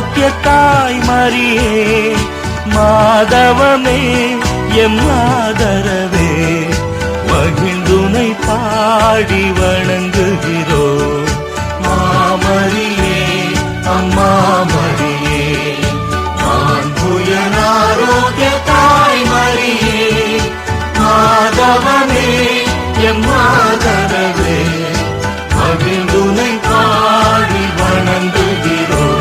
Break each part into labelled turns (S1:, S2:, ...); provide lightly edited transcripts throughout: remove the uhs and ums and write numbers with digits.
S1: ஆரோக்கிய தாய் மரியே மாதவமே எம் ஆதரவே மகிழ்ந்துனை பாடி வணங்குகிறோம். மாமரியே அம்மா மரியே மாண்புயர் ஆரோக்கிய தாய் மரியே மாதவமே எம் ஆதரவே மகிழ்ந்துனை பாடி வணங்குகிறோம்.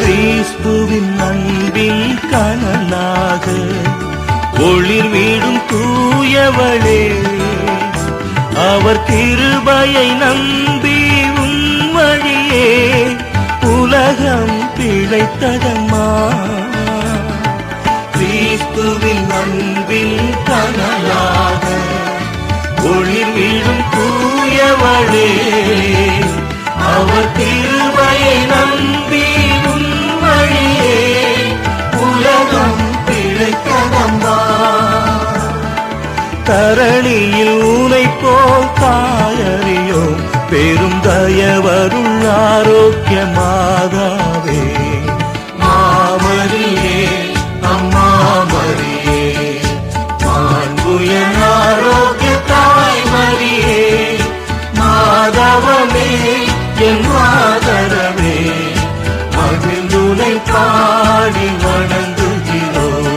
S1: கிறிஸ்துவின் அன்பின் கனலாக ஒளிர் வீடும் தூயவளே அவர் கிருபையை நம்பி உன் வழியே உலகம் பிழைத்ததம்மா. கிறிஸ்துவின் அன்பின் கனலாக ஒளிர் வீடும் தூயவளே அவர் கிருபையை நம்பி உன் வழியே உலகம் பிழைத்ததம்மா. தரணியில் உனை போல் தாயறியோம் பெரும் தயவருள் ஆரோக்கிய மாதாவே மாமரியே அம்மா மரியே மாண்புயர் ஆரோக்கிய தாய் மரியே மாதவமே என் ஆதரவே மகிழ்ந்துனை பாடி வணங்குகிறோம்.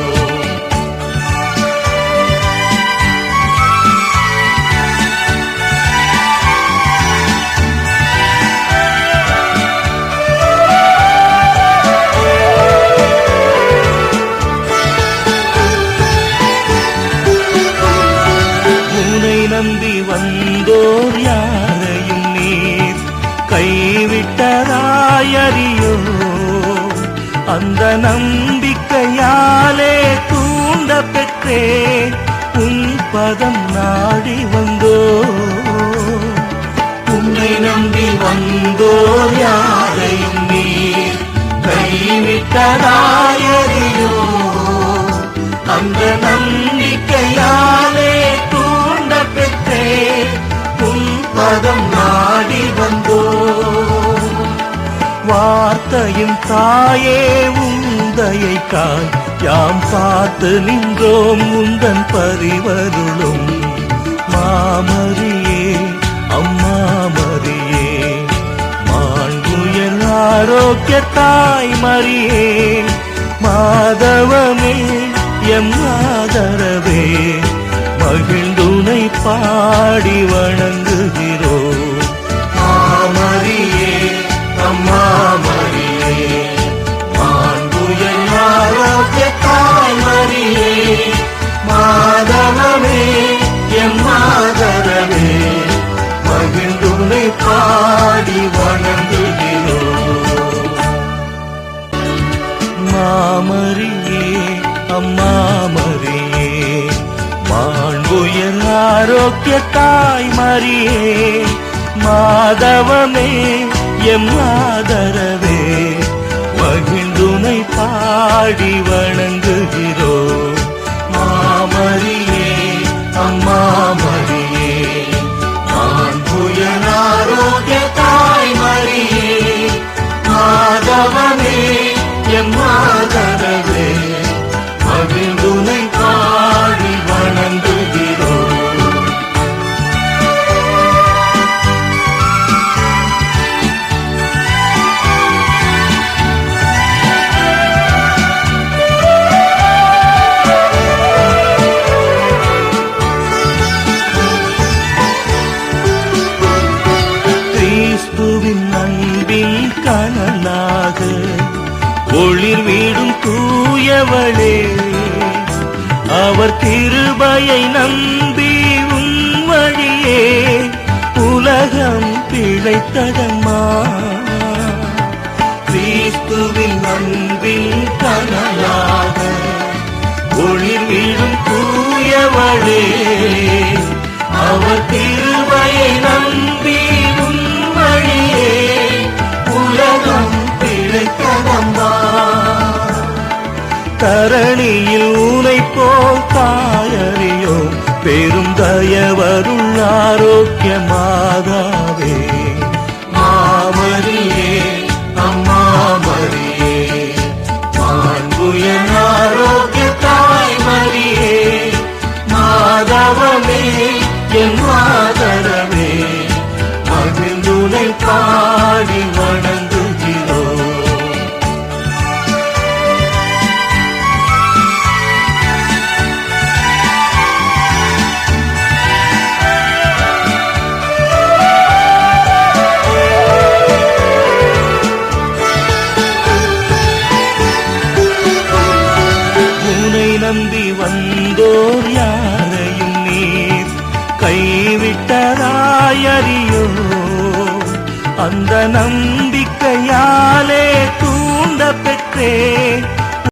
S1: நம்பி வந்தோர் யாரையும் நீர் கைவிட்டதாயறியோ. அந்த நம்பிக்கையாலே தூண்ட பெற்றே உன் பதம் நாடி வந்தோ. உன்னை நம்பி வந்தோர் யாரையும் நீர் கைவிட்டதாயறியோ. அந்த நம்பிக்கையாலே உன் பதம் நாடி வந்தோ. வார்த்தையின் தாயே உந்தையை காய் யாம் பார்த்து நின்றோம் உந்தன் பரிவருளும். மாமரியே அம்மா மரியே மாண்புயர் ஆரோக்கிய தாய் மரியே மாதவமே எம் ஆதரவே மகிழ்ந்துனை பாடி வணங்குகிறோம். மாமரியே அம்மா மரியே மாண்புயர் ஆரோக்கிய தாய் மரியே மாதவமே எம் ஆதரவே மகிழ்ந்துனை பாடி வணங்குகிறோம். மாமரியே அம்மா மரியே மாண்புயர் ஆரோக்கிய தாய் மரியே மாதவமே எம் ஆதரவே மகிழ்ந்துனை பாடி வணங்குகிறோம். மாமரியே அம்மா மரியே மாண்புயர் ஆரோக்கிய தாய் மரியே மாதவமே எம் ஆதரவே மகிழ்ந்துனை பாடி வணங்குகிறோம். கிறிஸ்துவின் அன்பின் கனலாக ஒளிர் வீடும் தூயவளே அவர் கிருபையை நம்பி உன் வழியே உலகம் பிழைத்ததம்மா. கிறிஸ்துவின் அன்பின் கனலாக ஒளிர் வீடும் தூயவளே அவர் கிருபையை நம்பி உன் வழியே தரணியில் ஊனை போல் தாயறியோ பெரும் தயவருள் ஆரோக்கிய மாதாவே மாமரியே அம்மா மரியே மாண்புயன் ஆரோக்கிய தாய் மரியே மாதவமே என் மாதரவே மகிழ்ந்துனை பாடி வணங்குகிறோம். நம்பி வந்தோர் யாரையும் நீர் கைவிட்டதாயறியோ அந்த நம்பிக்கையாலே தூண்ட பெற்றேன்